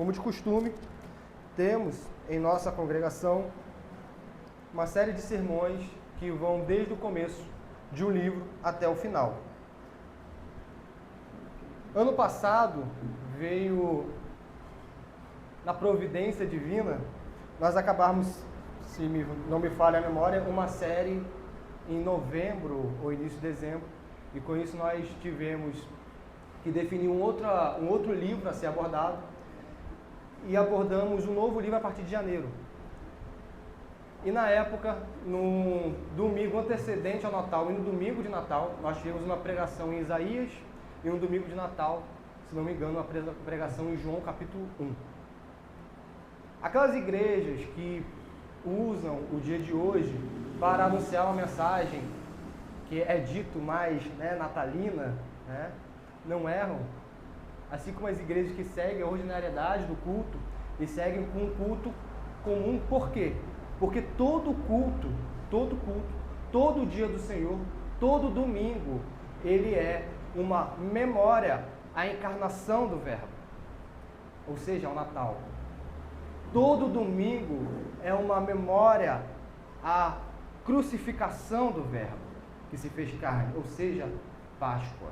Como de costume, temos em nossa congregação uma série de sermões que vão desde o começo de um livro até o final. Ano passado veio, na providência divina, nós acabamos, se não me falha a memória, uma série em novembro ou início de dezembro, e com isso nós tivemos que definir um outro livro a ser abordado, e abordamos um novo livro a partir de janeiro. E na época, no domingo antecedente ao Natal e no domingo de Natal, nós tivemos uma pregação em Isaías e no domingo de Natal, se não me engano, uma pregação em João capítulo 1. Aquelas igrejas que usam o dia de hoje para anunciar uma mensagem que é dito mais natalina, não erram, assim como as igrejas que seguem a ordinariedade do culto e seguem com um culto comum. Por quê? Porque todo culto, todo dia do Senhor, todo domingo, ele é uma memória à encarnação do Verbo, ou seja, ao Natal. Todo domingo é uma memória à crucificação do Verbo, que se fez carne, ou seja, Páscoa.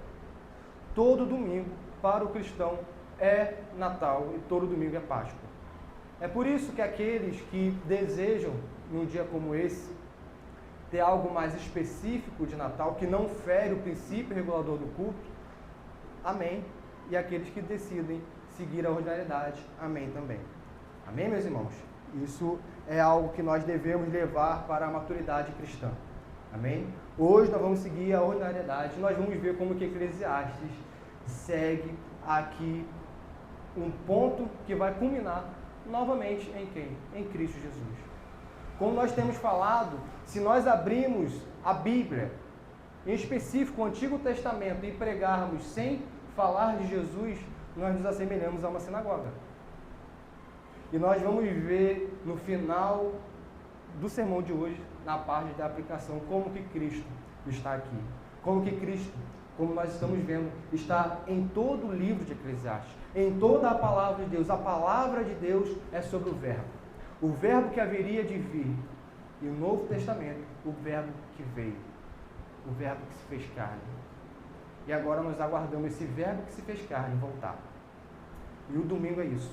Todo domingo, para o cristão, é Natal e todo domingo é Páscoa. É por isso que aqueles que desejam, num dia como esse, ter algo mais específico de Natal, que não fere o princípio regulador do culto, amém. E aqueles que decidem seguir a ordinariedade, amém também. Amém, meus irmãos? Isso é algo que nós devemos levar para a maturidade cristã. Amém? Hoje nós vamos seguir a ordinariedade, nós vamos ver como que Eclesiastes segue aqui um ponto que vai culminar novamente em quem? Em Cristo Jesus. Como nós temos falado, se nós abrirmos a Bíblia, em específico o Antigo Testamento, e pregarmos sem falar de Jesus, nós nos assemelhamos a uma sinagoga. E nós vamos ver no final do sermão de hoje, na parte da aplicação, como que Cristo está aqui. Como que Cristo, como nós estamos vendo, está em todo o livro de Eclesiastes, em toda a palavra de Deus. A palavra de Deus é sobre o Verbo que haveria de vir. E o Novo Testamento, o Verbo que veio, o Verbo que se fez carne. E agora nós aguardamos esse Verbo que se fez carne voltar. E o domingo é isso.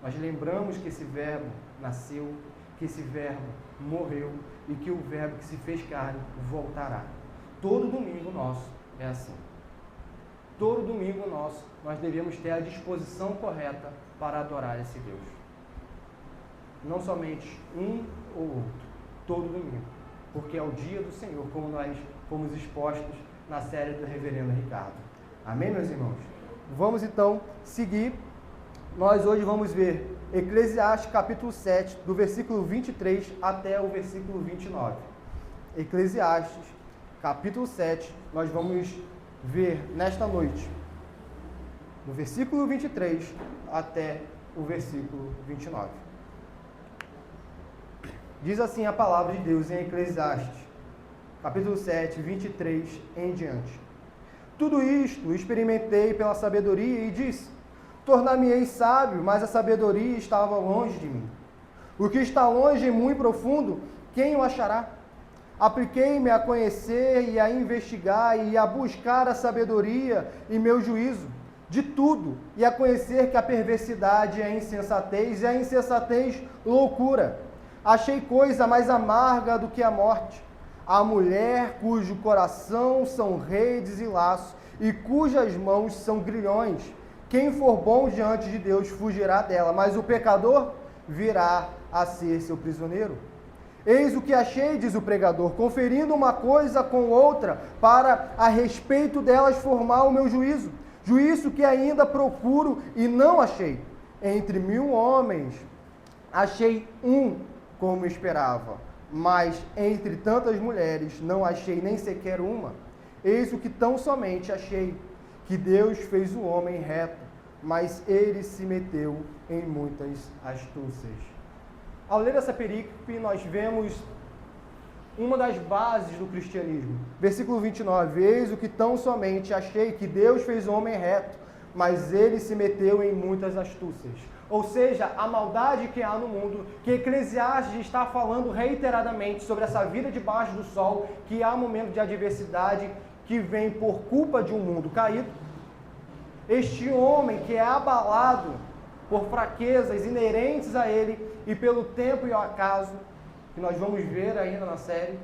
Nós lembramos que esse Verbo nasceu, que esse Verbo morreu e que o Verbo que se fez carne voltará. Todo domingo nosso é assim. Todo domingo nosso, nós devemos ter a disposição correta para adorar esse Deus. Não somente um ou outro, todo domingo. Porque é o dia do Senhor, como nós fomos expostos na série do Reverendo Ricardo. Amém, meus irmãos? Vamos então seguir. Nós hoje vamos ver Eclesiastes capítulo 7, do versículo 23 até o versículo 29. Eclesiastes capítulo 7, nós vamos ver nesta noite, do versículo 23 até o versículo 29. Diz assim a palavra de Deus em Eclesiastes, capítulo 7, 23 em diante. Tudo isto experimentei pela sabedoria e disse: tornar-me-ei sábio, mas a sabedoria estava longe de mim. O que está longe e muito profundo, quem o achará? Apliquei-me a conhecer e a investigar e a buscar a sabedoria e meu juízo de tudo, e a conhecer que a perversidade é insensatez e a insensatez loucura. Achei coisa mais amarga do que a morte, a mulher cujo coração são redes e laços e cujas mãos são grilhões. Quem for bom diante de Deus fugirá dela, mas o pecador virá a ser seu prisioneiro. Eis o que achei, diz o pregador, conferindo uma coisa com outra, para a respeito delas formar o meu juízo. Juízo que ainda procuro e não achei. Entre 1000 homens, achei um como esperava, mas entre tantas mulheres não achei nem sequer uma. Eis o que tão somente achei, que Deus fez o homem reto, mas ele se meteu em muitas astúcias. Ao ler essa perícope, nós vemos uma das bases do cristianismo. Versículo 29, eis o que tão somente achei, que Deus fez o homem reto, mas ele se meteu em muitas astúcias. Ou seja, a maldade que há no mundo, que Eclesiastes está falando reiteradamente sobre essa vida debaixo do sol, que há momento de adversidade que vem por culpa de um mundo caído. Este homem que é abalado por fraquezas inerentes a ele e pelo tempo e o acaso, que nós vamos ver ainda na série,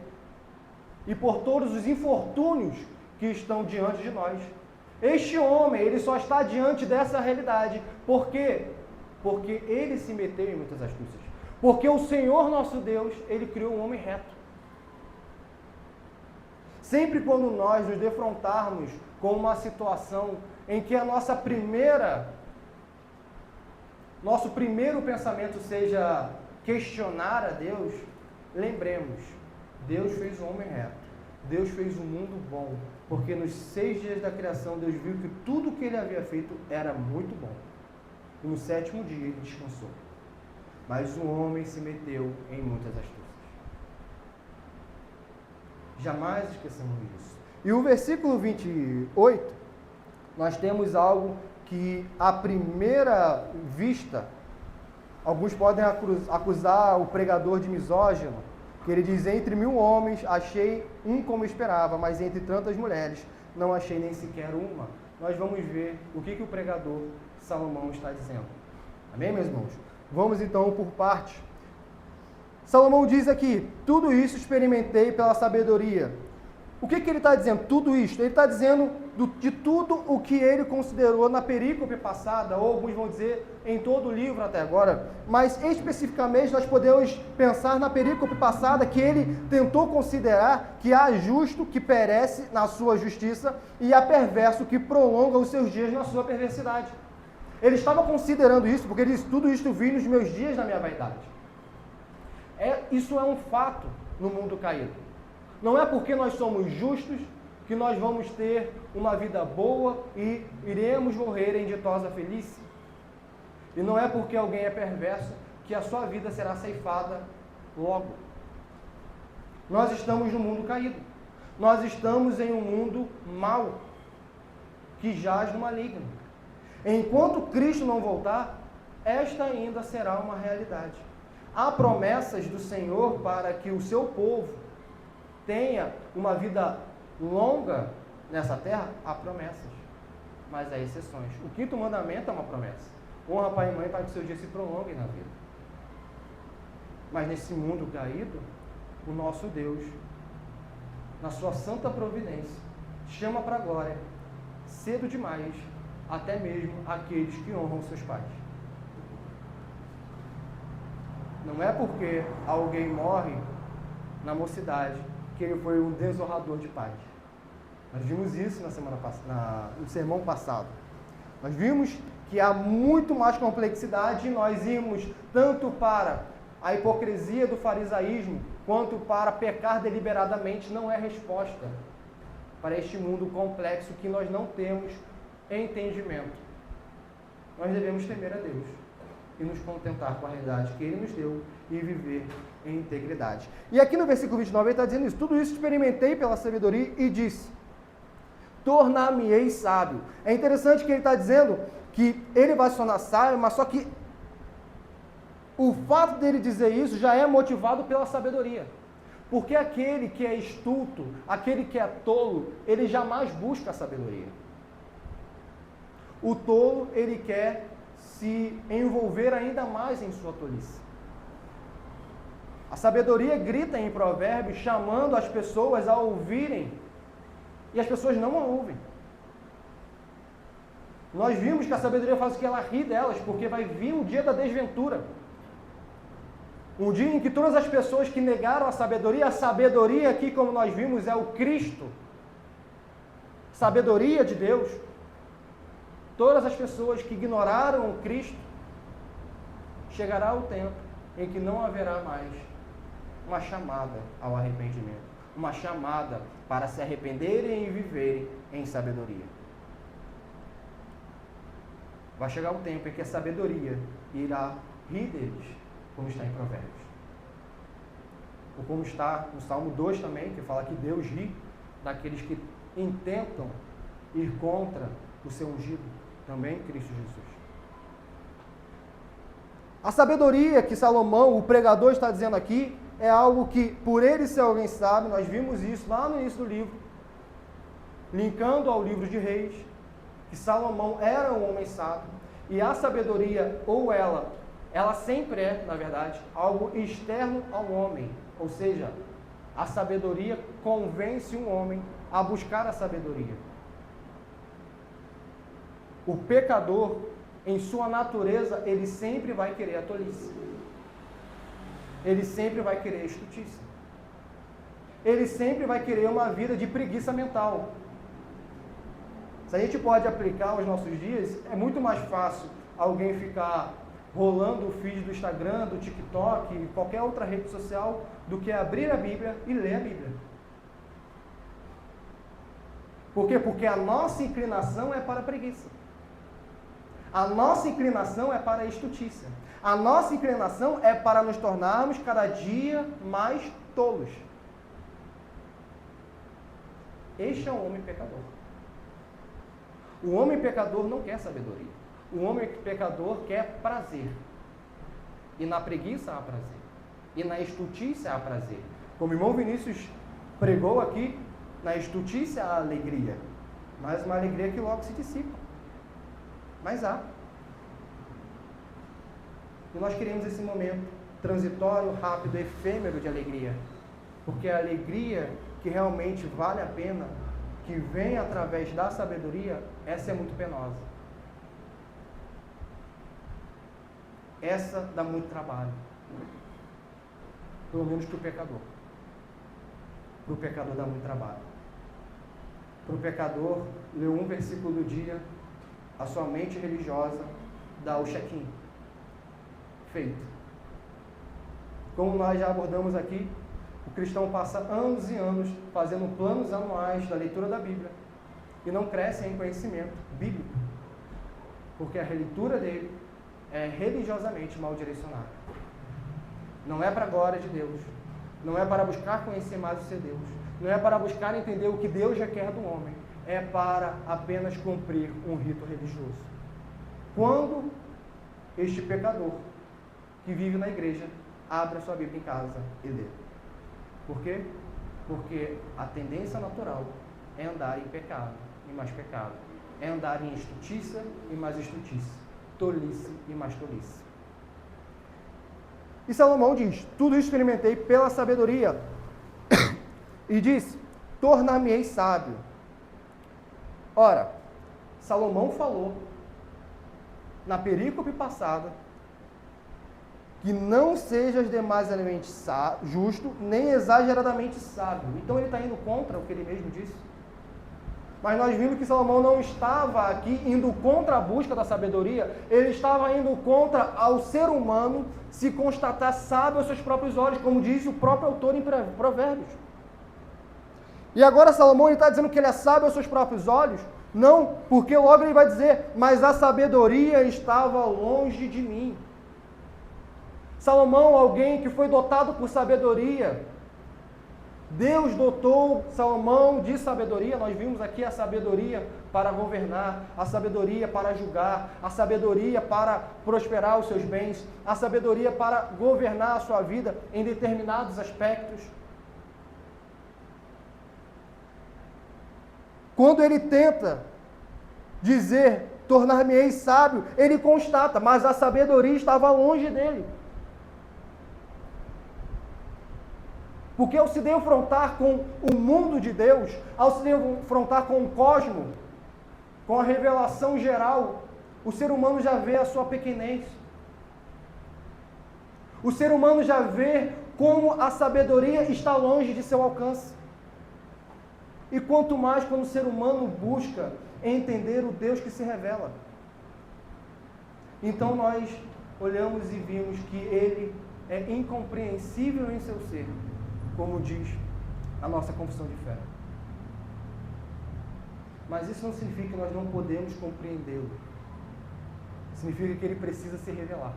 e por todos os infortúnios que estão diante de nós. Este homem, ele só está diante dessa realidade. Por quê? Porque ele se meteu em muitas astúcias. Porque o Senhor nosso Deus, ele criou um homem reto. Sempre quando nós nos defrontarmos com uma situação em que nosso primeiro pensamento seja questionar a Deus, lembremos, Deus fez o homem reto, Deus fez um mundo bom, porque nos 6 dias da criação Deus viu que tudo que ele havia feito era muito bom. E no 7º dia ele descansou. Mas o homem se meteu em muitas astúcias. Jamais esqueçamos disso. E o versículo 28, nós temos algo que, à primeira vista, alguns podem acusar o pregador de misógino, que ele diz: entre 1000 homens achei um como esperava, mas entre tantas mulheres não achei nem sequer uma. Nós vamos ver o que o pregador Salomão está dizendo. Amém, meus irmãos? Vamos então por parte. Salomão diz aqui: tudo isso experimentei pela sabedoria. O que ele está dizendo? Tudo isso. Ele está dizendo de tudo o que ele considerou na perícope passada, ou alguns vão dizer em todo o livro até agora, mas especificamente nós podemos pensar na perícope passada, que ele tentou considerar que há justo que perece na sua justiça e há perverso que prolonga os seus dias na sua perversidade. Ele estava considerando isso, porque ele disse: tudo isto vi nos meus dias na minha vaidade. Isso é um fato no mundo caído. Não é porque nós somos justos que nós vamos ter uma vida boa e iremos morrer em ditosa velhice. E não é porque alguém é perverso que a sua vida será ceifada logo. Nós estamos no mundo caído. Nós estamos em um mundo mau, que jaz no maligno. Enquanto Cristo não voltar, esta ainda será uma realidade. Há promessas do Senhor para que o seu povo tenha uma vida longa nessa terra. Há promessas, mas há exceções. O 5º mandamento é uma promessa: honra pai e mãe para que seus dias se prolonguem na vida. Mas nesse mundo caído, o nosso Deus, na sua santa providência, chama para a glória, cedo demais, até mesmo aqueles que honram seus pais. Não é porque alguém morre na mocidade que ele foi um desonrador de pais. Nós vimos isso no sermão passado. Nós vimos que há muito mais complexidade e nós ímos tanto para a hipocrisia do farisaísmo quanto para pecar deliberadamente não é resposta para este mundo complexo que nós não temos entendimento. Nós devemos temer a Deus e nos contentar com a realidade que Ele nos deu e viver em integridade. E aqui no versículo 29 ele está dizendo isso: tudo isso experimentei pela sabedoria e disse: tornar-me-ei sábio. É interessante que ele está dizendo que ele vai se tornar sábio, mas só que o fato dele dizer isso já é motivado pela sabedoria. Porque aquele que é estulto, aquele que é tolo, ele jamais busca a sabedoria. O tolo, ele quer se envolver ainda mais em sua tolice. A sabedoria grita em Provérbios, chamando as pessoas a ouvirem, e as pessoas não a ouvem. Nós vimos que a sabedoria faz o que ela ri delas, porque vai vir um dia da desventura. Um dia em que todas as pessoas que negaram a sabedoria aqui, como nós vimos, é o Cristo, sabedoria de Deus. Todas as pessoas que ignoraram o Cristo, chegará o tempo em que não haverá mais uma chamada ao arrependimento, uma chamada para se arrependerem e viverem em sabedoria. Vai chegar o tempo em que a sabedoria irá rir deles, como está em Provérbios. Ou como está no Salmo 2 também, que fala que Deus ri daqueles que intentam ir contra o seu ungido. também em Cristo Jesus. A sabedoria que Salomão, o pregador, está dizendo aqui, é algo que, por ele ser alguém sábio, nós vimos isso lá no início do livro, linkando ao livro de Reis, que Salomão era um homem sábio, e a sabedoria, ou ela sempre é, na verdade, algo externo ao homem, ou seja, a sabedoria convence um homem a buscar a sabedoria. O pecador, em sua natureza, ele sempre vai querer a tolice. Ele sempre vai querer a estultícia. Ele sempre vai querer uma vida de preguiça mental. Se a gente pode aplicar aos nossos dias, é muito mais fácil alguém ficar rolando o feed do Instagram, do TikTok, qualquer outra rede social, do que abrir a Bíblia e ler a Bíblia. Por quê? Porque a nossa inclinação é para a preguiça. A nossa inclinação é para a estultícia. A nossa inclinação é para nos tornarmos cada dia mais tolos. Este é um homem pecador. O homem pecador não quer sabedoria. O homem pecador quer prazer. E na preguiça há prazer. E na estultícia há prazer. Como o irmão Vinícius pregou aqui, na estultícia há alegria. Mas uma alegria que logo se dissipa. Mas há. E nós queremos esse momento transitório, rápido, efêmero de alegria. Porque a alegria que realmente vale a pena, que vem através da sabedoria, essa é muito penosa. Essa dá muito trabalho. Pelo menos para o pecador. Para o pecador dá muito trabalho. Para o pecador, ler um versículo do dia, a sua mente religiosa dá o check-in. Feito. Como nós já abordamos aqui, o cristão passa anos e anos fazendo planos anuais da leitura da Bíblia e não cresce em conhecimento bíblico, porque a releitura dele é religiosamente mal direcionada. Não é para a glória de Deus, não é para buscar conhecer mais o seu Deus, não é para buscar entender o que Deus já quer do homem, é para apenas cumprir um rito religioso. Quando este pecador que vive na igreja abre a sua Bíblia em casa e lê. Por quê? Porque a tendência natural é andar em pecado e mais pecado. É andar em estultícia e mais estultícia. Tolice e mais tolice. E Salomão diz, tudo isso experimentei pela sabedoria. E diz, tornar-me-ei sábio. Ora, Salomão falou, na perícope passada, que não sejas demasiadamente justo, nem exageradamente sábio. Então ele está indo contra o que ele mesmo disse. Mas nós vimos que Salomão não estava aqui indo contra a busca da sabedoria, ele estava indo contra ao ser humano se constatar sábio aos seus próprios olhos, como diz o próprio autor em Provérbios. E agora Salomão está dizendo que ele é sábio aos seus próprios olhos? Não, porque logo ele vai dizer, mas a sabedoria estava longe de mim. Salomão, alguém que foi dotado por sabedoria. Deus dotou Salomão de sabedoria. Nós vimos aqui a sabedoria para governar, a sabedoria para julgar, a sabedoria para prosperar os seus bens, a sabedoria para governar a sua vida em determinados aspectos. Quando ele tenta dizer, tornar-me-ei sábio, ele constata, mas a sabedoria estava longe dele. Porque ao se defrontar com o mundo de Deus, ao se defrontar com o cosmos, com a revelação geral, o ser humano já vê a sua pequenez. O ser humano já vê como a sabedoria está longe de seu alcance. E quanto mais quando o ser humano busca entender o Deus que se revela. Então nós olhamos e vimos que ele é incompreensível em seu ser, como diz a nossa confissão de fé. Mas isso não significa que nós não podemos compreendê-lo. Significa que ele precisa se revelar.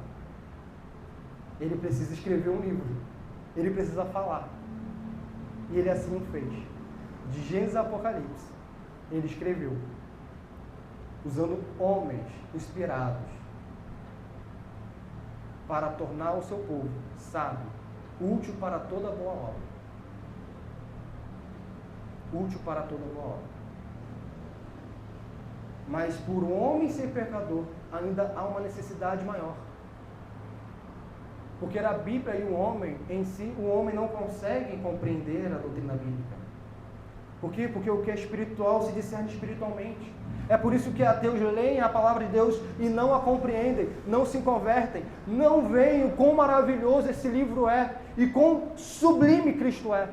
Ele precisa escrever um livro. Ele precisa falar. E ele assim o fez. De Gênesis a Apocalipse, ele escreveu. usando homens inspirados para tornar o seu povo sábio, útil para toda boa obra. Útil para toda boa obra. Mas por um homem ser pecador, ainda há uma necessidade maior. Porque a Bíblia e o homem em si, o homem não consegue compreender a doutrina bíblica. Por quê? Porque o que é espiritual se discerne espiritualmente. É por isso que ateus leem a palavra de Deus e não a compreendem, não se convertem, não veem o quão maravilhoso esse livro é e quão sublime Cristo é.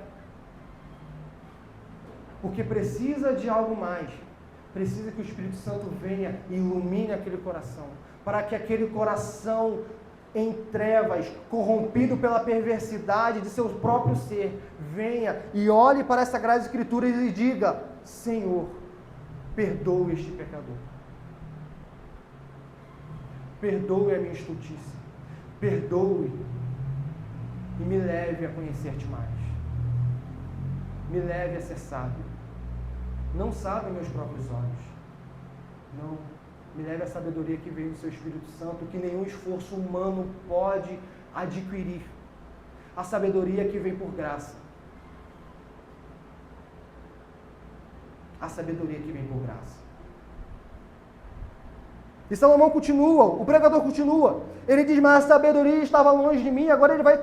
Porque precisa de algo mais. Precisa que o Espírito Santo venha e ilumine aquele coração, para que aquele coração em trevas, corrompido pela perversidade de seu próprio ser, venha e olhe para as Sagradas Escrituras e diga: Senhor, perdoe este pecador. Perdoe a minha estultícia. Perdoe e me leve a conhecer-te mais. Me leve a ser sábio. Não sábio meus próprios olhos. Não. Me leve a sabedoria que veio do seu Espírito Santo, que nenhum esforço humano pode adquirir. A sabedoria que vem por graça. A sabedoria que vem por graça. E Salomão continua, o pregador continua. Ele diz: mas a sabedoria estava longe de mim. Agora ele vai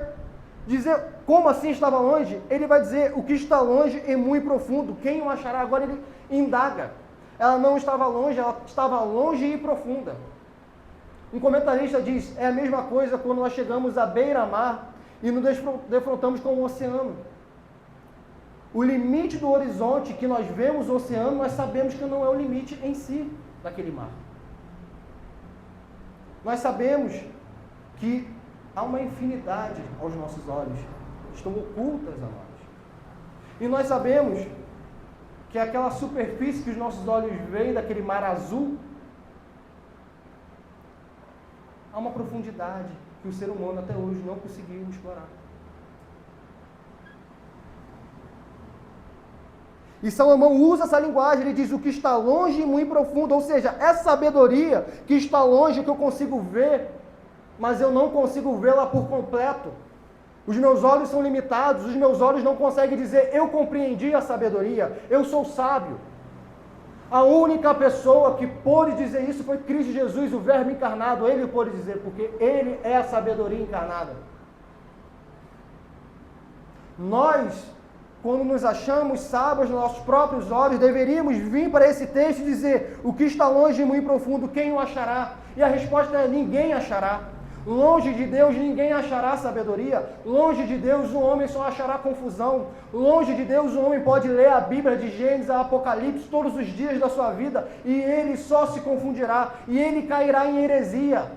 dizer, como assim estava longe? Ele vai dizer: o que está longe é muito profundo. Quem o achará? Agora ele indaga. Ela não estava longe, ela estava longe e profunda. Um comentarista diz: é a mesma coisa quando nós chegamos à beira-mar e nos defrontamos com o oceano. O limite do horizonte que nós vemos o oceano, nós sabemos que não é o limite em si daquele mar. Nós sabemos que há uma infinidade aos nossos olhos, estão ocultas a nós. E nós sabemos que aquela superfície que os nossos olhos veem daquele mar azul, há uma profundidade que o ser humano até hoje não conseguiu explorar. E Salomão usa essa linguagem, ele diz: o que está longe e muito profundo, ou seja, essa sabedoria que está longe, que eu consigo ver, mas eu não consigo vê-la por completo. Os meus olhos são limitados, os meus olhos não conseguem dizer: eu compreendi a sabedoria, eu sou sábio. A única pessoa que pôde dizer isso foi Cristo Jesus, o Verbo encarnado. Ele pôde dizer, porque Ele é a sabedoria encarnada. Nós, quando nos achamos sábios nos nossos próprios olhos, deveríamos vir para esse texto e dizer: o que está longe e muito profundo, quem o achará? E a resposta é: ninguém achará. Longe de Deus ninguém achará sabedoria. Longe de Deus o homem só achará confusão. Longe de Deus o homem pode ler a Bíblia de Gênesis a Apocalipse todos os dias da sua vida e ele só se confundirá e ele cairá em heresia.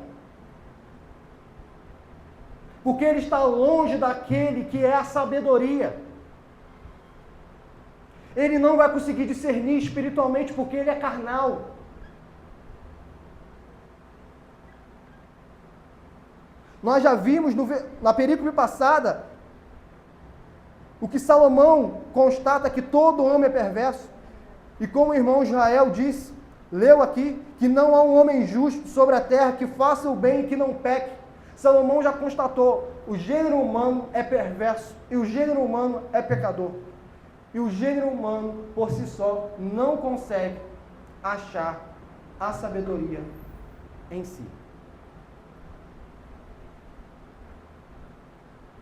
Porque ele está longe daquele que é a sabedoria. Ele não vai conseguir discernir espiritualmente porque ele é carnal. Nós já vimos na perícope passada o que Salomão constata, que todo homem é perverso. E como o irmão Israel disse, leu aqui, que não há um homem justo sobre a terra que faça o bem e que não peque. Salomão já constatou: o gênero humano é perverso e o gênero humano é pecador. E o gênero humano, por si só, não consegue achar a sabedoria em si.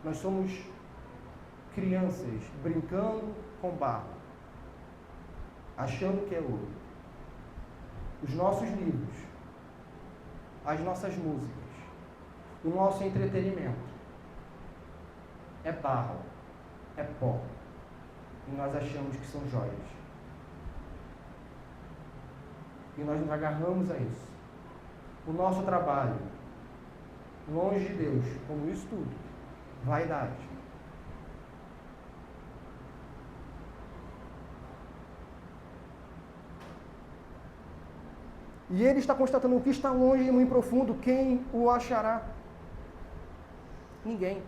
Nós somos crianças brincando com barro, achando que é ouro. Os nossos livros, as nossas músicas, o nosso entretenimento é barro, é pó. E nós achamos que são joias. E nós nos agarramos a isso. O nosso trabalho, longe de Deus, como isso tudo, vaidade. E ele está constatando: o que está longe e muito profundo, quem o achará? Ninguém.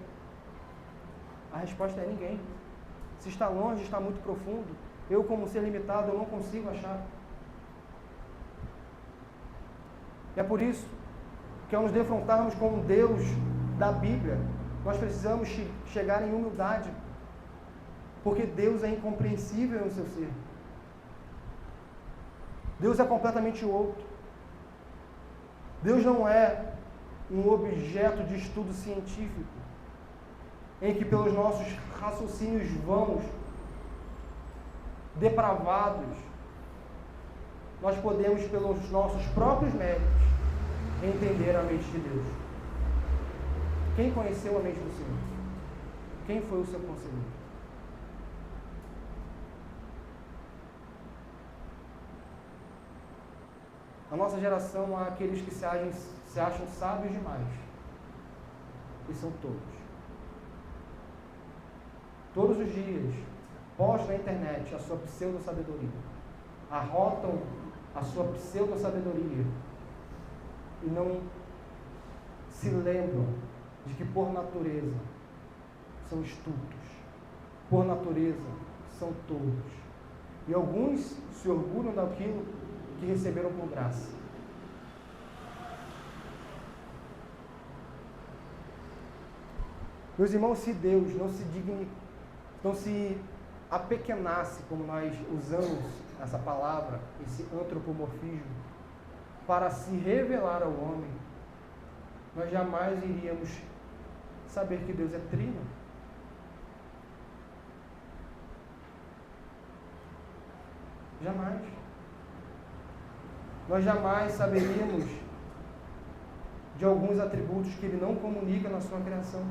A resposta é ninguém. Se está longe, está muito profundo, eu, como ser limitado, eu não consigo achar. E é por isso que ao nos defrontarmos com o Deus da Bíblia, nós precisamos chegar em humildade, porque Deus é incompreensível no seu ser. Deus é completamente outro. Deus não é um objeto de estudo científico, em que pelos nossos raciocínios vãos, depravados, nós podemos, pelos nossos próprios méritos, entender a mente de Deus. Quem conheceu a mente do Senhor? Quem foi o seu conselheiro? Na nossa geração há aqueles que se acham sábios demais. E são todos. Todos os dias, postam na internet a sua pseudo-sabedoria. Arrotam a sua pseudo-sabedoria. E não se lembram de que, por natureza, são estúpidos. Por natureza, são tolos. E alguns se orgulham daquilo que receberam por graça. Meus irmãos, se Deus não se apequenasse, como nós usamos essa palavra, esse antropomorfismo, para se revelar ao homem, nós jamais iríamos saber que Deus é trino. Jamais. Nós jamais saberíamos de alguns atributos que Ele não comunica na sua criação.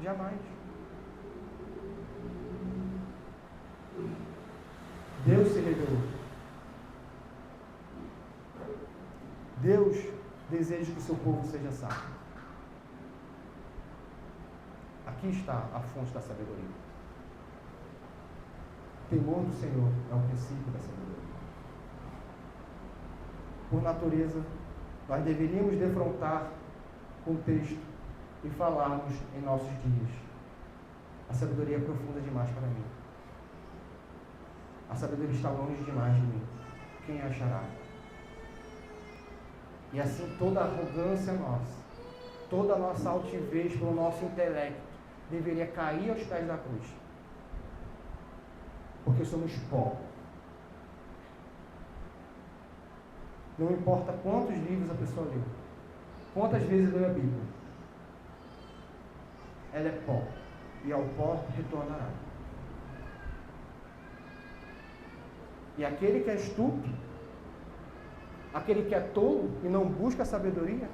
Jamais. Deus se revelou. Deus deseja que o seu povo seja sábio. Aqui está a fonte da sabedoria. O temor do Senhor é o princípio da sabedoria. Por natureza, nós deveríamos defrontar com o texto e falarmos em nossos dias: a sabedoria é profunda demais para mim. A sabedoria está longe demais de mim. Quem a achará? E assim toda a arrogância nossa, toda a nossa altivez pelo nosso intelecto deveria cair aos pés da cruz. Porque somos pó. Não importa quantos livros a pessoa leu, quantas vezes leu a Bíblia, ela é pó, e ao pó retornará. E aquele que é estúpido, aquele que é tolo e não busca a sabedoria,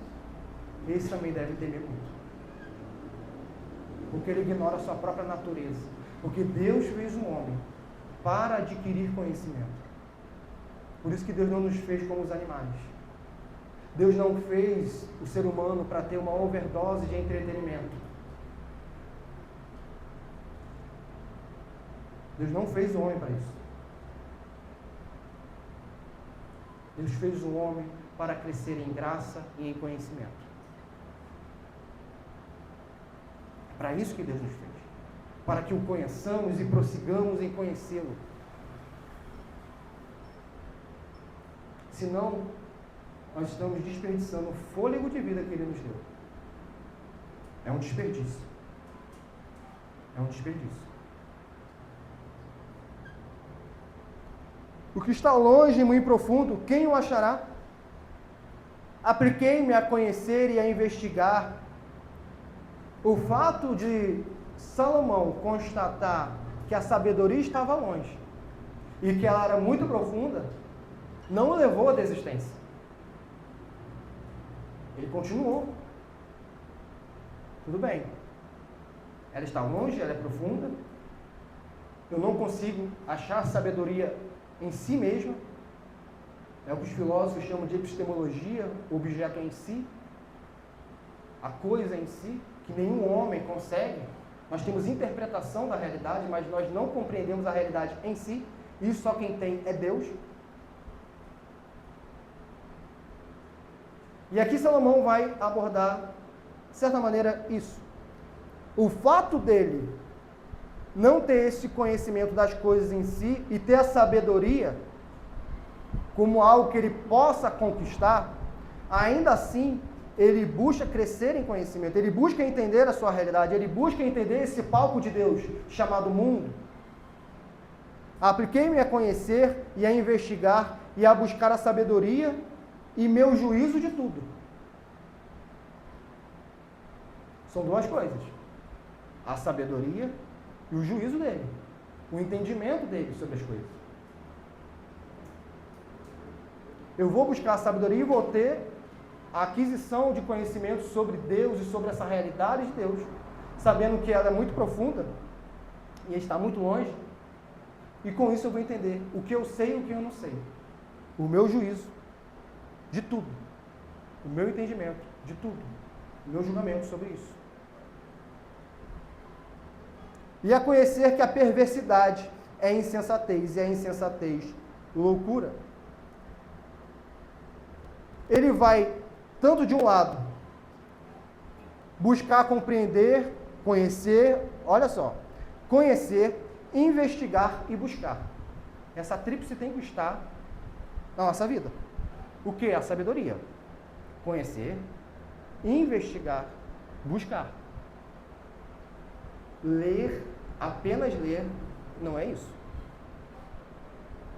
esse também deve temer muito. Porque ele ignora a sua própria natureza. Porque Deus fez um homem para adquirir conhecimento. Por isso que Deus não nos fez como os animais. Deus não fez o ser humano para ter uma overdose de entretenimento. Deus não fez o homem para isso. Deus fez o homem para crescer em graça e em conhecimento. É para isso que Deus nos fez. Para que o conheçamos e prossigamos em conhecê-lo. Senão, nós estamos desperdiçando o fôlego de vida que Ele nos deu. É um desperdício. É um desperdício. O que está longe e muito profundo, quem o achará? Apliquei-me a conhecer e a investigar. O fato de Salomão constatar que a sabedoria estava longe e que ela era muito profunda, não o levou à desistência. Ele continuou. Tudo bem. Ela está longe, ela é profunda. Eu não consigo achar sabedoria em si mesma. É o que os filósofos chamam de epistemologia, o objeto em si, a coisa em si, que nenhum homem consegue. Nós temos interpretação da realidade, mas nós não compreendemos a realidade em si. Isso só quem tem é Deus. E aqui Salomão vai abordar, de certa maneira, isso. O fato dele não ter esse conhecimento das coisas em si e ter a sabedoria como algo que ele possa conquistar, ainda assim, ele busca crescer em conhecimento, ele busca entender a sua realidade, ele busca entender esse palco de Deus chamado mundo. Apliquei-me a conhecer e a investigar e a buscar a sabedoria e meu juízo de tudo. São duas coisas: a sabedoria e o juízo dele, o entendimento dele sobre as coisas. Eu vou buscar a sabedoria e vou ter a aquisição de conhecimento sobre Deus e sobre essa realidade de Deus, sabendo que ela é muito profunda e está muito longe, e com isso eu vou entender o que eu sei e o que eu não sei, o meu juízo de tudo, o meu entendimento de tudo, o meu julgamento sobre isso. E a conhecer que a perversidade é insensatez, e a insensatez loucura. Ele vai, tanto de um lado, buscar compreender, conhecer, olha só, conhecer, investigar e buscar. Essa tríplice tem que estar na nossa vida. O que é a sabedoria? Conhecer, investigar, buscar. Ler, apenas ler, não é isso.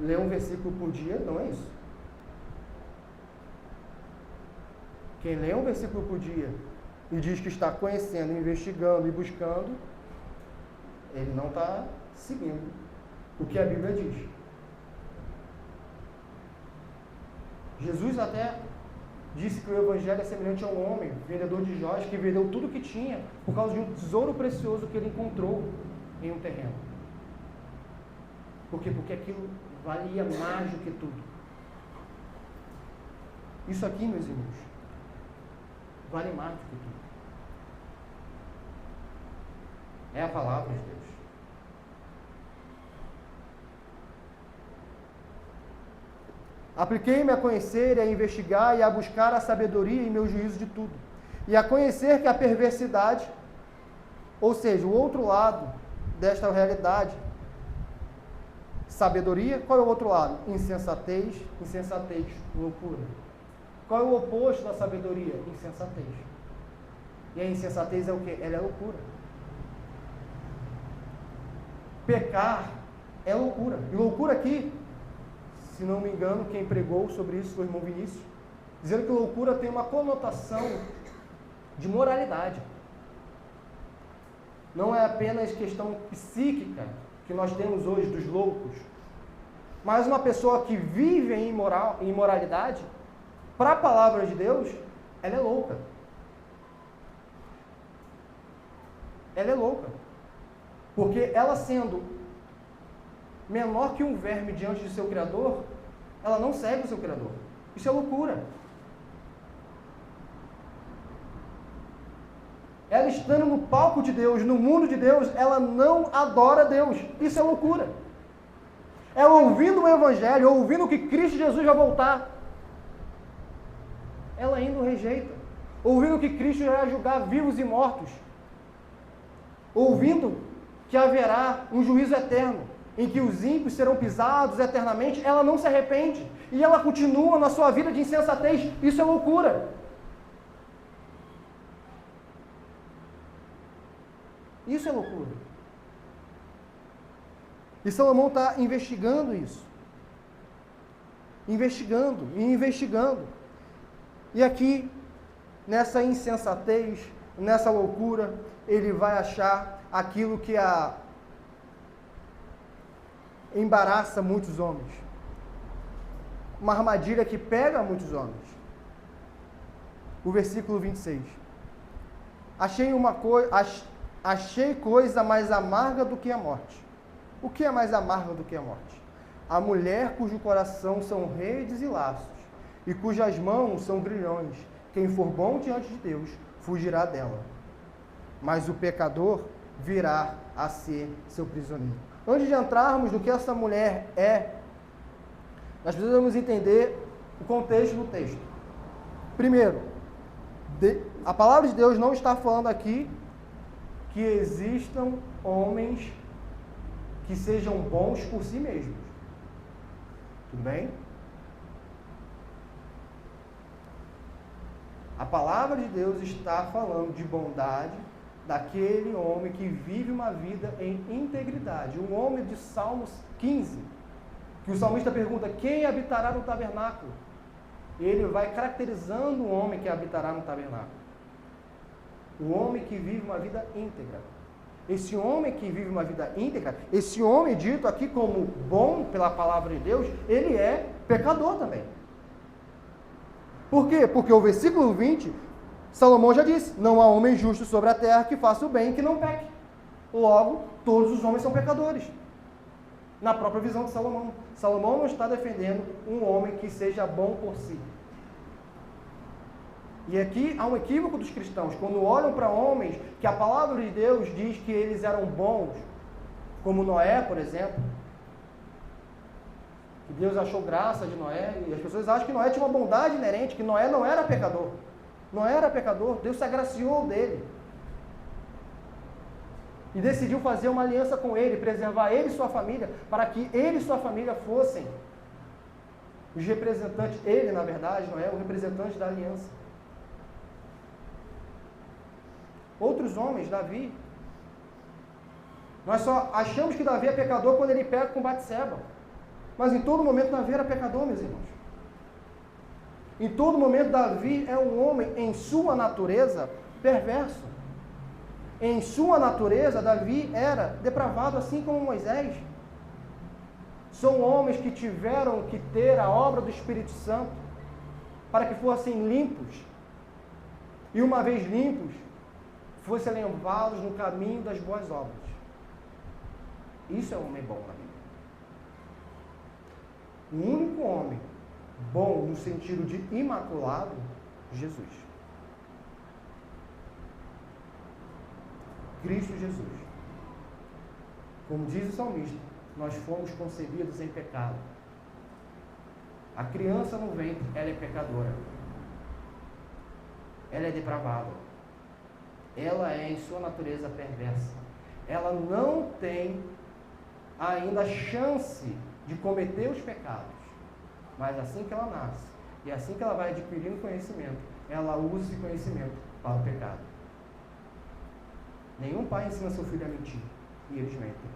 Ler um versículo por dia, não é isso. Quem lê um versículo por dia e diz que está conhecendo, investigando e buscando, ele não está seguindo o que a Bíblia diz. Jesus até disse que o Evangelho é semelhante a um homem, vendedor de joias, que vendeu tudo que tinha por causa de um tesouro precioso que ele encontrou em um terreno. Por quê? Porque aquilo valia mais do que tudo. Isso aqui, meus irmãos, vale mais do que tudo. É a palavra de Deus. Apliquei-me a conhecer e a investigar e a buscar a sabedoria e meu juízo de tudo. E a conhecer que a perversidade, ou seja, o outro lado desta realidade, sabedoria, qual é o outro lado? Insensatez, insensatez, loucura. Qual é o oposto da sabedoria? Insensatez. E a insensatez é o quê? Ela é loucura. Pecar é loucura. E loucura aqui, se não me engano, quem pregou sobre isso foi o irmão Vinícius, dizendo que loucura tem uma conotação de moralidade. Não é apenas questão psíquica que nós temos hoje dos loucos, mas uma pessoa que vive em imoralidade, para a palavra de Deus, ela é louca. Ela é louca. Porque ela sendo menor que um verme diante de seu Criador, ela não segue o seu Criador. Isso é loucura. Ela estando no palco de Deus, no mundo de Deus, ela não adora Deus. Isso é loucura. Ela ouvindo o Evangelho, ouvindo que Cristo Jesus vai voltar, ela ainda o rejeita. Ouvindo que Cristo irá julgar vivos e mortos. Ouvindo que haverá um juízo eterno, em que os ímpios serão pisados eternamente, ela não se arrepende. E ela continua na sua vida de insensatez. Isso é loucura. Isso é loucura. E Salomão está investigando isso. Investigando e investigando. E aqui, nessa insensatez, nessa loucura, ele vai achar aquilo que embaraça muitos homens. Uma armadilha que pega muitos homens. O versículo 26. Achei coisa mais amarga do que a morte. O que é mais amargo do que a morte? A mulher cujo coração são redes e laços, e cujas mãos são grilhões. Quem for bom diante de Deus, fugirá dela. Mas o pecador virá a ser seu prisioneiro. Antes de entrarmos no que essa mulher é, nós precisamos entender o contexto do texto. Primeiro, a palavra de Deus não está falando aqui que existam homens que sejam bons por si mesmos. Tudo bem? A palavra de Deus está falando de bondade daquele homem que vive uma vida em integridade. Um homem de Salmos 15, que o salmista pergunta, quem habitará no tabernáculo? Ele vai caracterizando o homem que habitará no tabernáculo. O homem que vive uma vida íntegra. Esse homem que vive uma vida íntegra, esse homem dito aqui como bom pela palavra de Deus, ele é pecador também. Por quê? Porque o versículo 20, Salomão já disse, não há homem justo sobre a terra que faça o bem e que não peque. Logo, todos os homens são pecadores. Na própria visão de Salomão. Salomão não está defendendo um homem que seja bom por si. E aqui há um equívoco dos cristãos, quando olham para homens que a palavra de Deus diz que eles eram bons, como Noé, por exemplo, que Deus achou graça de Noé, e as pessoas acham que Noé tinha uma bondade inerente, que Noé não era pecador. Noé era pecador, Deus se agraciou dele. E decidiu fazer uma aliança com ele, preservar ele e sua família, para que ele e sua família fossem os representantes, ele na verdade, Noé, o representante da aliança. Outros homens, Davi, nós só achamos que Davi é pecador quando ele peca com Batseba. Mas em todo momento Davi era pecador, meus irmãos. Em todo momento Davi é um homem em sua natureza perverso. Em sua natureza Davi era depravado assim como Moisés. São homens que tiveram que ter a obra do Espírito Santo para que fossem limpos. E uma vez limpos, fossem levados no caminho das boas obras. Isso é um homem bom na Bíblia. O único homem bom no sentido de imaculado, Jesus. Cristo Jesus. Como diz o salmista, nós fomos concebidos em pecado. A criança no ventre, ela é pecadora. Ela é depravada. Ela é em sua natureza perversa. Ela não tem ainda chance de cometer os pecados. Mas assim que ela nasce, e assim que ela vai adquirindo conhecimento, ela usa esse conhecimento para o pecado. Nenhum pai ensina seu filho a mentir, e eles mentem.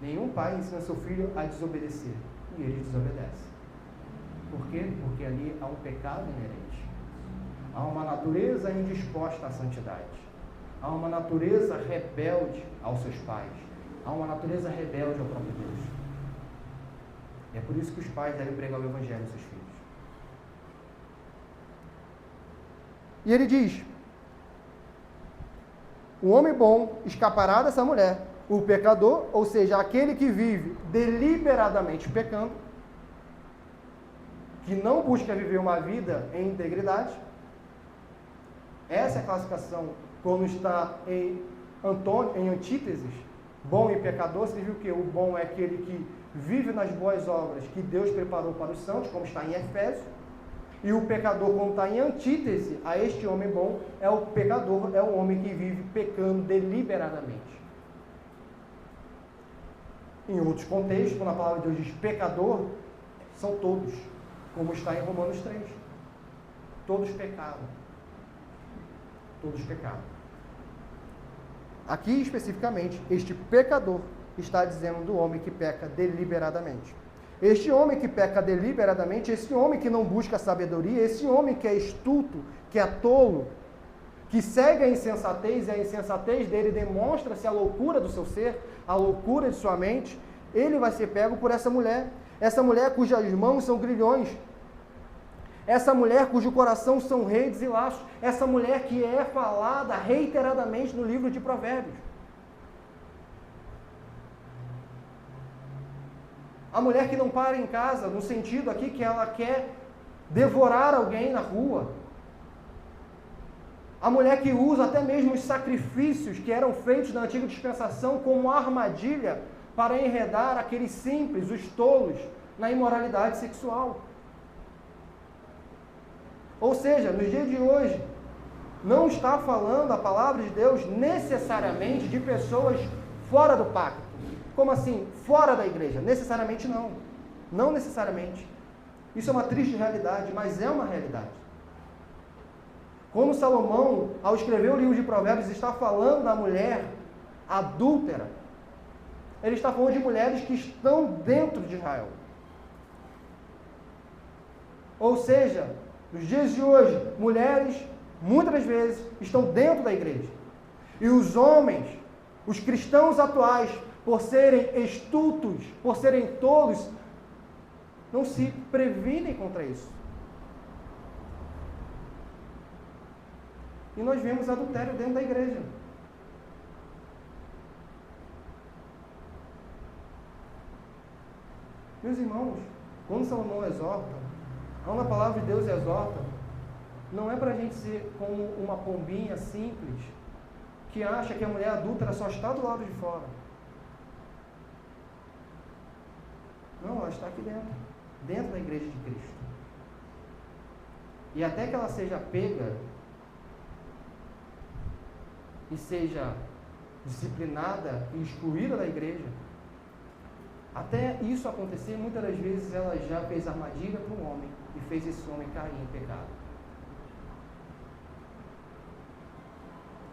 Nenhum pai ensina seu filho a desobedecer, e eles desobedecem. Por quê? Porque ali há um pecado inerente. Há uma natureza indisposta à santidade. Há uma natureza rebelde aos seus pais. Há uma natureza rebelde ao próprio Deus. E é por isso que os pais devem pregar o Evangelho aos seus filhos. E ele diz, o homem bom escapará dessa mulher. O pecador, ou seja, aquele que vive deliberadamente pecando, que não busca viver uma vida em integridade. Essa é a classificação quando está em antíteses, bom e pecador. Você viu que o bom é aquele que vive nas boas obras que Deus preparou para os santos, como está em Efésios. E o pecador, quando está em antítese a este homem bom, é o pecador, é o homem que vive pecando deliberadamente. Em outros contextos, quando a palavra de Deus diz pecador, são todos, como está em Romanos 3. Todos pecaram. Todos pecaram. Aqui, especificamente, este pecador está dizendo do homem que peca deliberadamente. Este homem que peca deliberadamente, esse homem que não busca sabedoria, esse homem que é estulto, que é tolo, que segue a insensatez, e a insensatez dele demonstra-se a loucura do seu ser, a loucura de sua mente, ele vai ser pego por essa mulher cujas mãos são grilhões, essa mulher cujo coração são redes e laços, essa mulher que é falada reiteradamente no livro de Provérbios. A mulher que não para em casa, no sentido aqui que ela quer devorar alguém na rua. A mulher que usa até mesmo os sacrifícios que eram feitos na antiga dispensação como armadilha para enredar aqueles simples, os tolos, na imoralidade sexual. Ou seja, nos dias de hoje, não está falando a palavra de Deus necessariamente de pessoas fora do pacto. Como assim? Fora da igreja? Necessariamente não. Não necessariamente. Isso é uma triste realidade, mas é uma realidade. Como Salomão, ao escrever o livro de Provérbios, está falando da mulher adúltera, ele está falando de mulheres que estão dentro de Israel. Ou seja, nos dias de hoje, mulheres, muitas das vezes, estão dentro da igreja. E os homens, os cristãos atuais, por serem estultos, por serem tolos, não se previnem contra isso. E nós vemos adultério dentro da igreja. Meus irmãos, quando Salomão exorta, quando a palavra de Deus exorta, não é para a gente ser como uma pombinha simples, que acha que a mulher adúltera só está do lado de fora. Não, ela está aqui dentro da igreja de Cristo. E até que ela seja pega e seja disciplinada e excluída da igreja, até isso acontecer, muitas das vezes ela já fez armadilha para um homem e fez esse homem cair em pecado.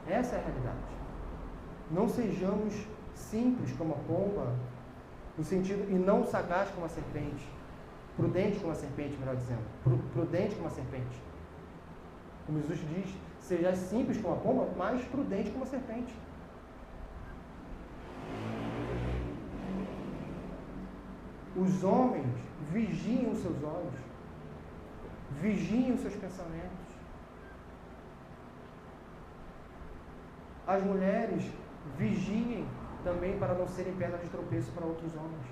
Essa é a realidade. Não sejamos simples como a pomba, no sentido, e não sagaz como a serpente, prudente como a serpente, melhor dizendo, prudente como a serpente. Como Jesus diz, seja simples como a pomba, mas prudente como a serpente. Os homens vigiem os seus olhos, vigiem os seus pensamentos. As mulheres vigiem também para não serem pedra de tropeço para outros homens.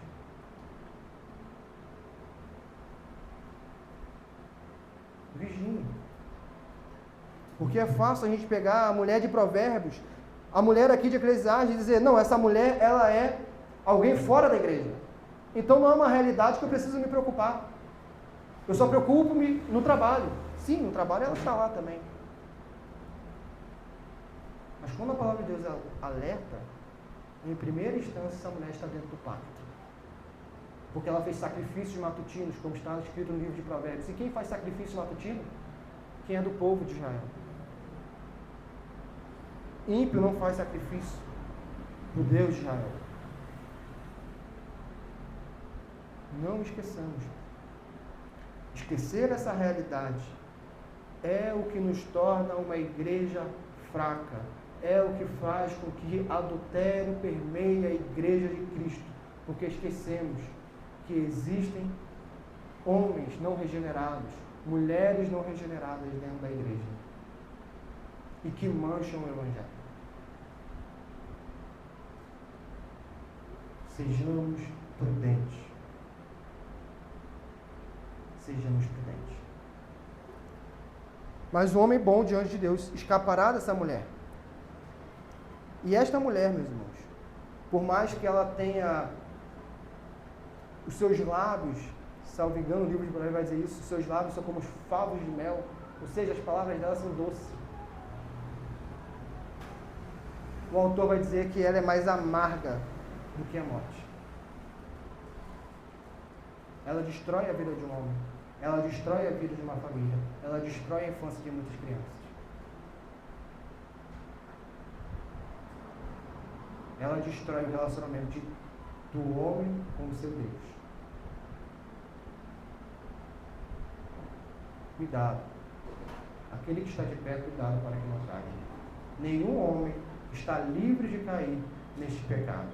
Vigiem. Porque é fácil a gente pegar a mulher de Provérbios, a mulher aqui de Eclesiastes e dizer, não, essa mulher, ela é alguém fora da igreja. Então não é uma realidade que eu preciso me preocupar. Eu só preocupo-me no trabalho. Sim, no trabalho ela está lá também. Mas quando a palavra de Deus alerta, em primeira instância essa mulher está dentro do pacto. Porque ela fez sacrifícios matutinos, como está escrito no livro de Provérbios. E quem faz sacrifício matutino? Quem é do povo de Israel. Ímpio não faz sacrifício do Deus de Israel. Não esqueçamos. Esquecer essa realidade é o que nos torna uma igreja fraca. É o que faz com que adultério permeie a igreja de Cristo. Porque esquecemos que existem homens não regenerados, mulheres não regeneradas dentro da igreja. E que mancham o Evangelho. Sejamos prudentes. Sejamos prudentes. Mas o homem bom diante de Deus escapará dessa mulher. E esta mulher, meus irmãos, por mais que ela tenha os seus lábios, salvo engano, o livro de Provérbios vai dizer isso, os seus lábios são como os favos de mel, ou seja, as palavras dela são doces. O autor vai dizer que ela é mais amarga do que a morte. Ela destrói a vida de um homem. Ela destrói a vida de uma família. Ela destrói a infância de muitas crianças. Ela destrói o relacionamento do homem com o seu Deus. Cuidado. Aquele que está de pé, cuidado para que não caia. Nenhum homem está livre de cair neste pecado.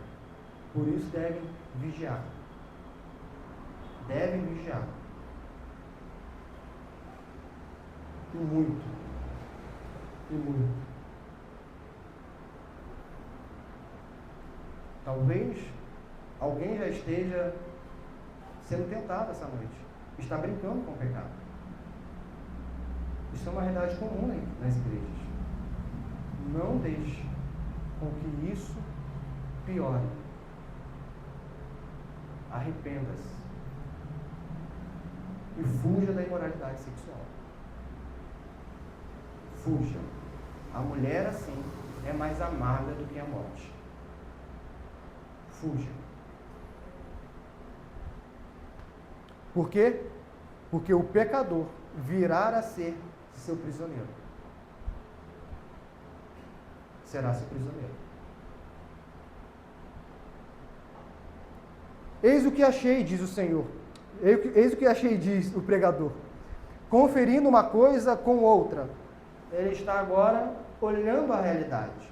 Por isso devem vigiar. Devem vigiar. E muito. E muito. Talvez alguém já esteja sendo tentado essa noite. Está brincando com o pecado. Isso é uma realidade comum nas igrejas. Não deixe com que isso piore. Arrependa-se. E fuja da imoralidade sexual. Fuja. A mulher, assim, é mais amarga do que a morte. Fuja. Por quê? porque o pecador virá a ser seu prisioneiro. Será seu prisioneiro. Eis o que achei, diz o Senhor. Eis o que achei, diz o pregador. Conferindo uma coisa com outra. Ele está agora olhando a realidade.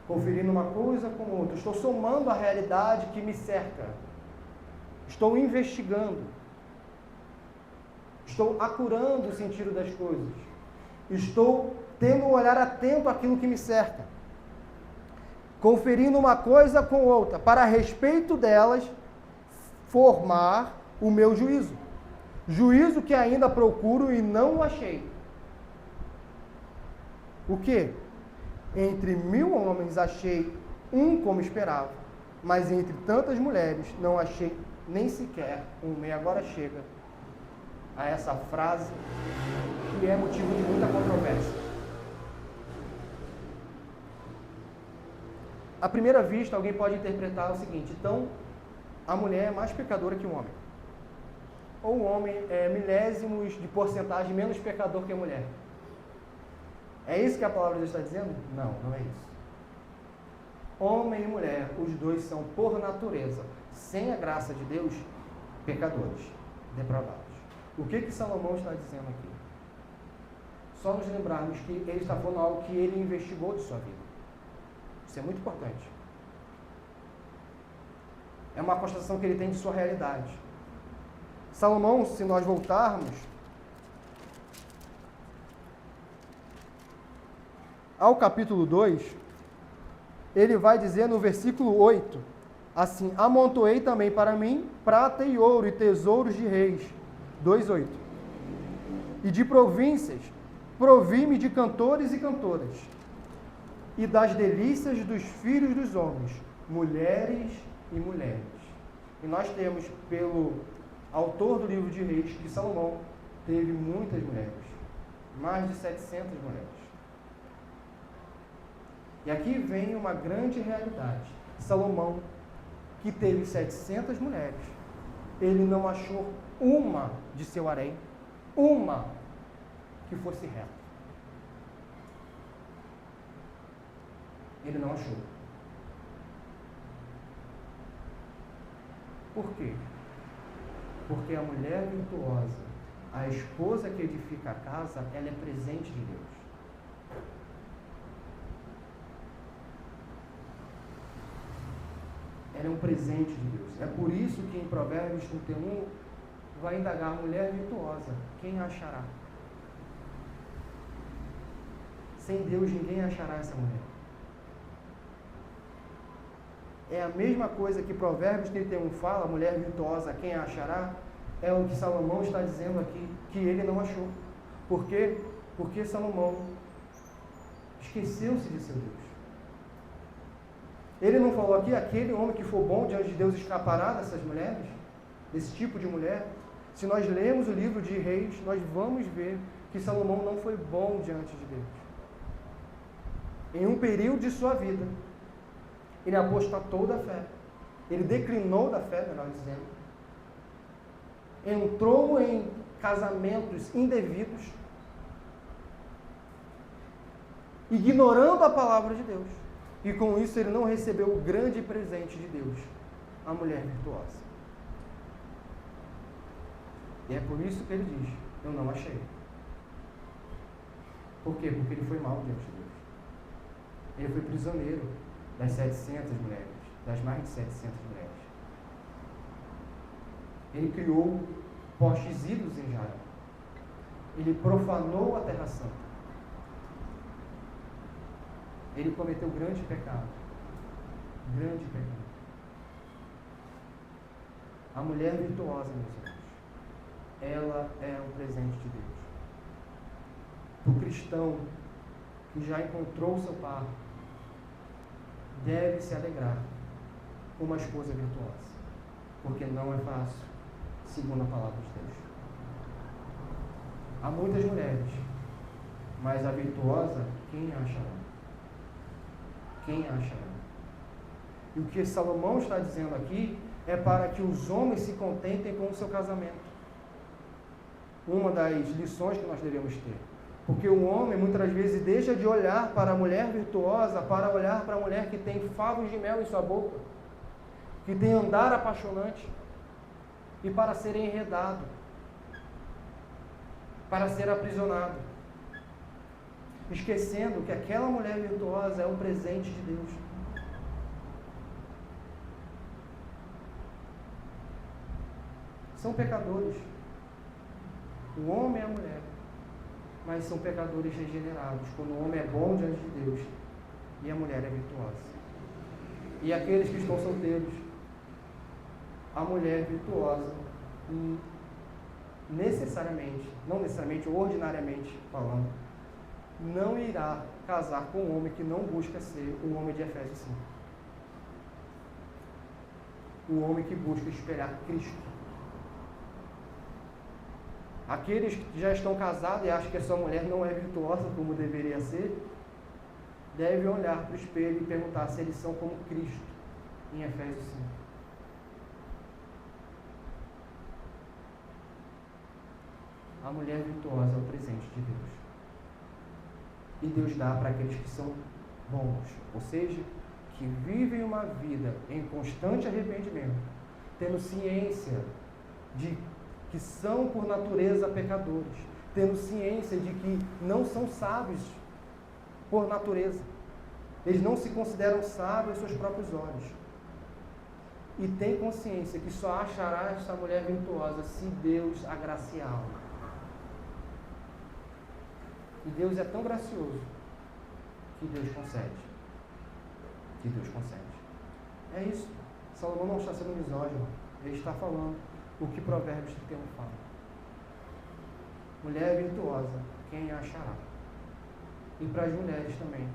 Conferindo uma coisa com outra. Estou somando a realidade que me cerca. Estou investigando. Estou acurando o sentido das coisas. Estou tendo um olhar atento àquilo que me cerca. Conferindo uma coisa com outra, para a respeito delas, formar o meu juízo. Juízo que ainda procuro e não o achei. O quê? Entre 1000 homens achei um como esperava, mas entre tantas mulheres não achei nem sequer um. E agora chega a essa frase que é motivo de muita controvérsia. À primeira vista, alguém pode interpretar o seguinte: então, a mulher é mais pecadora que o homem. Ou o homem é milésimos de porcentagem menos pecador que a mulher. É isso que a palavra de Deus está dizendo? Não, não é isso. Homem e mulher, os dois são, por natureza, sem a graça de Deus, pecadores, depravados. O que Salomão está dizendo aqui? Só nos lembrarmos que ele está falando algo que ele investigou de sua vida. Isso é muito importante. É uma constatação que ele tem de sua realidade. Salomão, se nós voltarmos ao capítulo 2, ele vai dizer no versículo 8, assim: amontoei também para mim prata e ouro e tesouros de reis, 2:8, e de províncias, provi-me de cantores e cantoras, e das delícias dos filhos dos homens, mulheres e mulheres. E nós temos, pelo autor do livro de Reis, que Salomão teve muitas mulheres, mais de 700 mulheres. E aqui vem uma grande realidade. Salomão, que teve 700 mulheres, ele não achou uma de seu harém, uma que fosse reta. Ele não achou. Por quê? Porque a mulher virtuosa, a esposa que edifica a casa, ela é presente de Deus. Ela é um presente de Deus. É por isso que em Provérbios 31 vai indagar: a mulher virtuosa, quem a achará? Sem Deus ninguém achará essa mulher. É a mesma coisa que Provérbios 31 fala: a mulher virtuosa, quem a achará? É o que Salomão está dizendo aqui, que ele não achou. Por quê? Porque Salomão esqueceu-se de seu Deus. Ele não falou aqui: aquele homem que for bom diante de Deus escapará dessas mulheres, desse tipo de mulher. Se nós lermos o livro de Reis, nós vamos ver que Salomão não foi bom diante de Deus. Em um período de sua vida, ele apostatou da fé. Ele declinou da fé, melhor dizendo. Entrou em casamentos indevidos, ignorando a palavra de Deus. E com isso ele não recebeu o grande presente de Deus, a mulher virtuosa. E é por isso que ele diz: eu não achei. Por quê? Porque ele foi mal diante de Deus. Ele foi prisioneiro das 700 mulheres, das mais de 700 mulheres. Ele criou postes ídolos em Israel. Ele profanou a terra santa. Ele cometeu grande pecado. Grande pecado. A mulher virtuosa, meus irmãos, ela é um presente de Deus. O cristão que já encontrou seu par deve se alegrar com uma esposa virtuosa, porque não é fácil, segundo a palavra de Deus. Há muitas mulheres, mas a virtuosa, quem a achará? Quem a achará? E o que Salomão está dizendo aqui é para que os homens se contentem com o seu casamento. Uma das lições que nós devemos ter. Porque o homem, muitas vezes, deixa de olhar para a mulher virtuosa, para olhar para a mulher que tem favos de mel em sua boca, que tem andar apaixonante, e para ser enredado, para ser aprisionado, esquecendo que aquela mulher virtuosa é um presente de Deus. São pecadores, o homem e a mulher, mas são pecadores regenerados, quando o homem é bom diante de Deus e a mulher é virtuosa. E aqueles que estão solteiros, a mulher virtuosa, não necessariamente, ordinariamente falando, não irá casar com um homem que não busca ser o homem de Efésios 5. O homem que busca espelhar Cristo. Aqueles que já estão casados e acham que a sua mulher não é virtuosa como deveria ser, devem olhar para o espelho e perguntar se eles são como Cristo, em Efésios 5. A mulher virtuosa é o presente de Deus. E Deus dá para aqueles que são bons, ou seja, que vivem uma vida em constante arrependimento, tendo ciência de que são por natureza pecadores, tendo ciência de que não são sábios por natureza. Eles não se consideram sábios aos seus próprios olhos. E tem consciência que só achará esta mulher virtuosa se Deus agraciá-la. E Deus é tão gracioso que Deus concede. É isso. Salomão não está sendo misógino. Ele está falando o que Provérbios 31 fala. Mulher virtuosa, quem a achará? E para as mulheres também,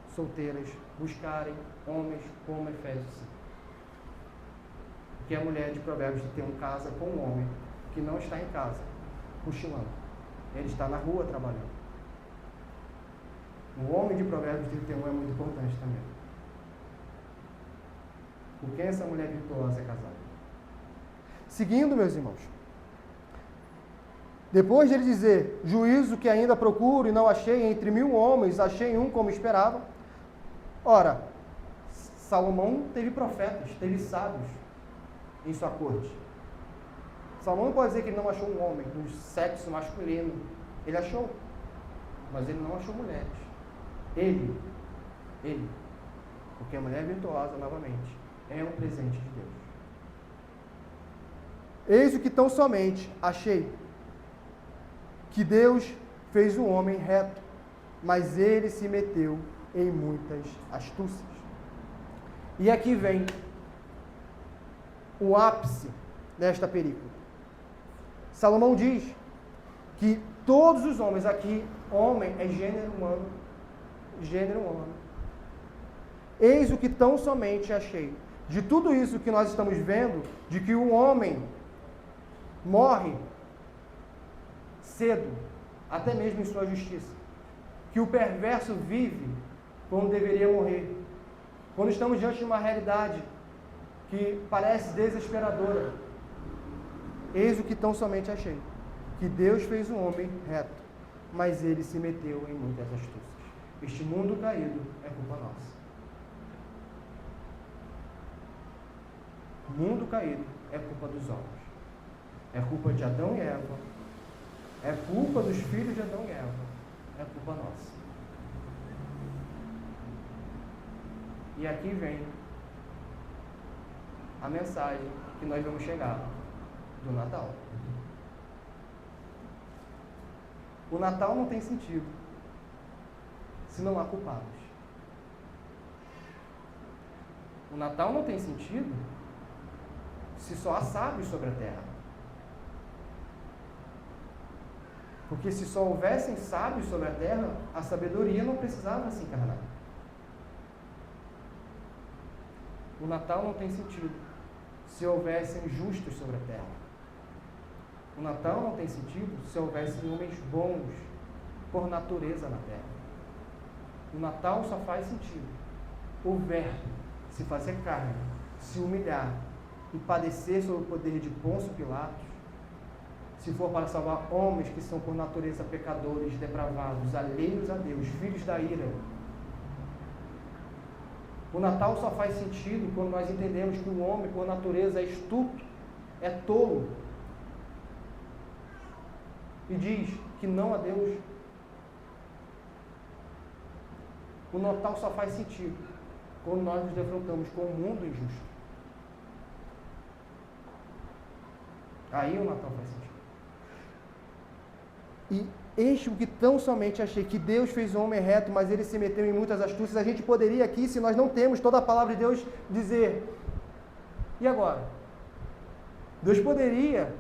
solteiras, buscarem homens como Efésios 5. Porque a mulher de Provérbios 31 casa com um homem que não está em casa, cochilando. Ele está na rua trabalhando. O homem de Provérbios 31 é muito importante também. Com quem essa mulher virtuosa é casada? Seguindo, meus irmãos. Depois de ele dizer, juízo que ainda procuro e não achei, entre 1000 homens, achei um como esperava. Ora, Salomão teve profetas, teve sábios em sua corte. Salomão não pode dizer que ele não achou um homem do sexo masculino. Ele achou, mas ele não achou mulheres. Ele, porque a mulher virtuosa, novamente, é um presente de Deus. Eis o que tão somente achei, que Deus fez o homem reto, mas ele se meteu em muitas astúcias. E aqui vem o ápice desta película. Salomão diz que todos os homens, aqui, homem é gênero humano, eis o que tão somente achei. De tudo isso que nós estamos vendo, de que o homem morre cedo, até mesmo em sua justiça, que o perverso vive quando deveria morrer. Quando estamos diante de uma realidade que parece desesperadora, eis o que tão somente achei, que Deus fez um homem reto, mas ele se meteu em muitas astúcias. Este mundo caído é culpa nossa. O mundo caído é culpa dos homens. É culpa de Adão e Eva. É culpa dos filhos de Adão e Eva. É culpa nossa. E aqui vem a mensagem que nós vamos chegar do Natal. O Natal não tem sentido se não há culpados. O Natal não tem sentido se só há sábios sobre a terra. Porque se só houvessem sábios sobre a terra, a sabedoria não precisava se encarnar. O Natal não tem sentido se houvessem justos sobre a terra. O Natal não tem sentido se houvessem homens bons por natureza na terra. O Natal só faz sentido. O Verbo se fazer carne, se humilhar e padecer sob o poder de Pôncio Pilatos, se for para salvar homens que são por natureza pecadores, depravados, alheios a Deus, filhos da ira. O Natal só faz sentido quando nós entendemos que o homem, por natureza, é estúpido, é tolo, e diz que não a Deus. O Natal só faz sentido quando nós nos defrontamos com um mundo injusto. Aí o Natal faz sentido. E este o que tão somente achei, que Deus fez o homem reto, mas ele se meteu em muitas astúcias. A gente poderia aqui, se nós não temos toda a palavra de Deus, dizer: e agora? Deus poderia,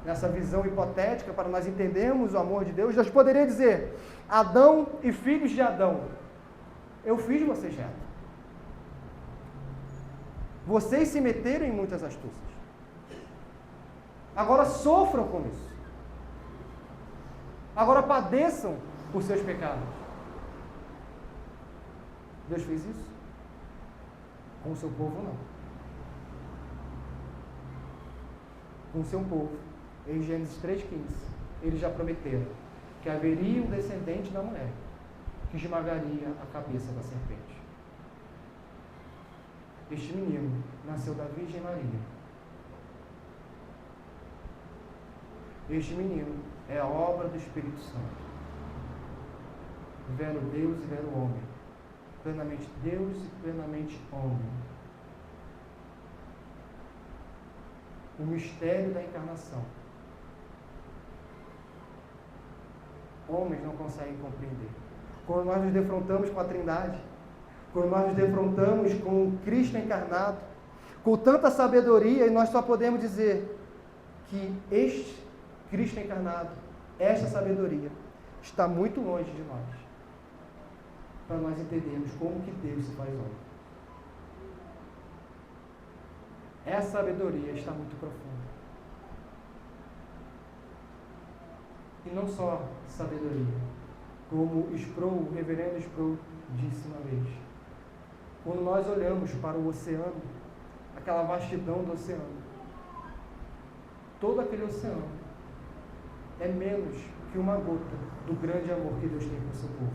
nessa visão hipotética, para nós entendermos o amor de Deus, Deus poderia dizer: Adão e filhos de Adão, eu fiz vocês retos. Vocês se meteram em muitas astúcias. Agora sofram com isso. Agora padeçam por seus pecados. Deus fez isso? Com o seu povo, não. Com o seu povo, em Gênesis 3,15, eles já prometeram que haveria um descendente da mulher que esmagaria a cabeça da serpente. Este menino nasceu da Virgem Maria. Este menino é a obra do Espírito Santo. Vero Deus e vero homem. Plenamente Deus e plenamente homem. O mistério da encarnação. Homens não conseguem compreender. Quando nós nos defrontamos com a Trindade, quando nós nos defrontamos com o Cristo encarnado, com tanta sabedoria, e nós só podemos dizer que este Cristo encarnado, esta sabedoria, está muito longe de nós, para nós entendermos como que Deus se faz homem. Essa sabedoria está muito profunda. E não só sabedoria, como o reverendo Sproul disse uma vez, quando nós olhamos para o oceano, aquela vastidão do oceano, todo aquele oceano é menos que uma gota do grande amor que Deus tem por seu povo.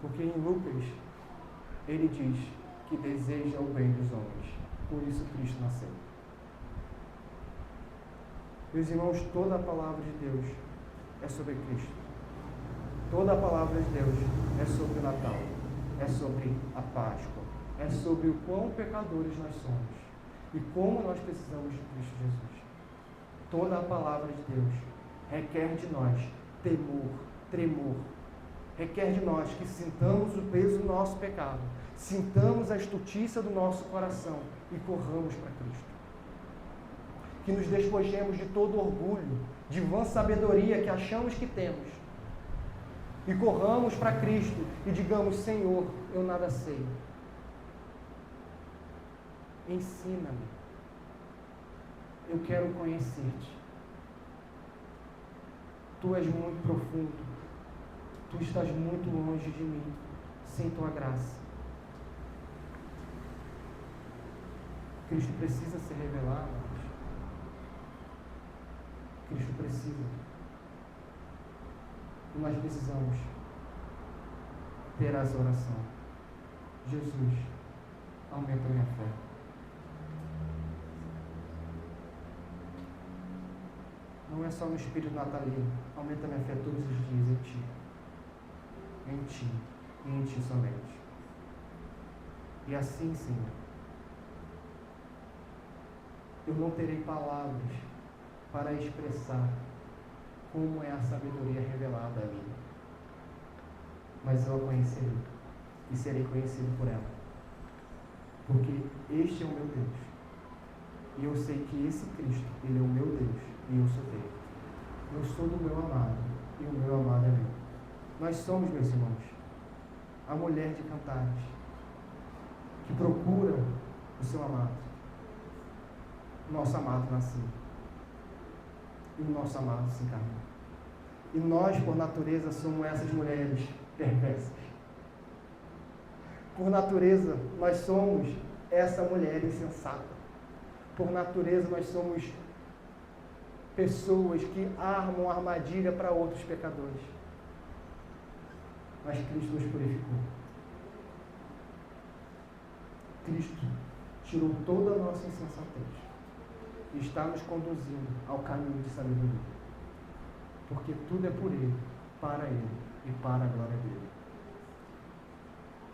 Porque em Lucas, ele diz que deseja o bem dos homens. Por isso Cristo nasceu. Meus irmãos, toda a palavra de Deus é sobre Cristo. Toda a palavra de Deus é sobre o Natal. É sobre a Páscoa. É sobre o quão pecadores nós somos. E como nós precisamos de Cristo Jesus. Toda a palavra de Deus requer de nós temor, tremor. Requer de nós que sintamos o peso do nosso pecado, sintamos a estutiça do nosso coração e corramos para Cristo. Que nos despojemos de todo orgulho, de vã sabedoria que achamos que temos, e corramos para Cristo e digamos: Senhor, eu nada sei. Ensina-me. Eu quero conhecer-te. Tu és muito profundo. Tu estás muito longe de mim, sem tua graça. Cristo precisa ser revelado. Cristo precisa. E nós precisamos ter essa oração. Jesus, aumenta a minha fé. Não é só no espírito natalino. Aumenta a minha fé todos os dias em Ti. Em Ti. E em Ti somente. E assim, Senhor, eu não terei palavras para expressar como é a sabedoria revelada a mim. Mas eu a conhecerei e serei conhecido por ela. Porque este é o meu Deus. E eu sei que esse Cristo, Ele é o meu Deus e eu sou dele. Eu sou do meu amado e o meu amado é meu. Nós somos, meus irmãos, a mulher de Cantares que procura o seu amado. O nosso amado nasceu. E o nosso amado se encarnou. E nós, por natureza, somos essas mulheres perversas. Por natureza, nós somos essa mulher insensata. Por natureza, nós somos pessoas que armam armadilha para outros pecadores. Mas Cristo nos purificou. Cristo tirou toda a nossa insensatez e está nos conduzindo ao caminho de sabedoria. Porque tudo é por Ele, para Ele e para a glória dEle.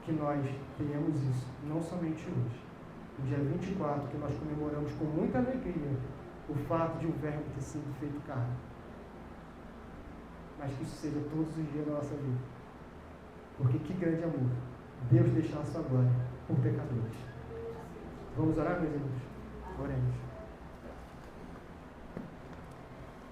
Que nós tenhamos isso, não somente hoje, no dia 24, que nós comemoramos com muita alegria o fato de o Verbo ter sido feito carne. Mas que isso seja todos os dias da nossa vida. Porque que grande amor Deus deixar a sua glória por pecadores. Vamos orar, meus irmãos? Oremos.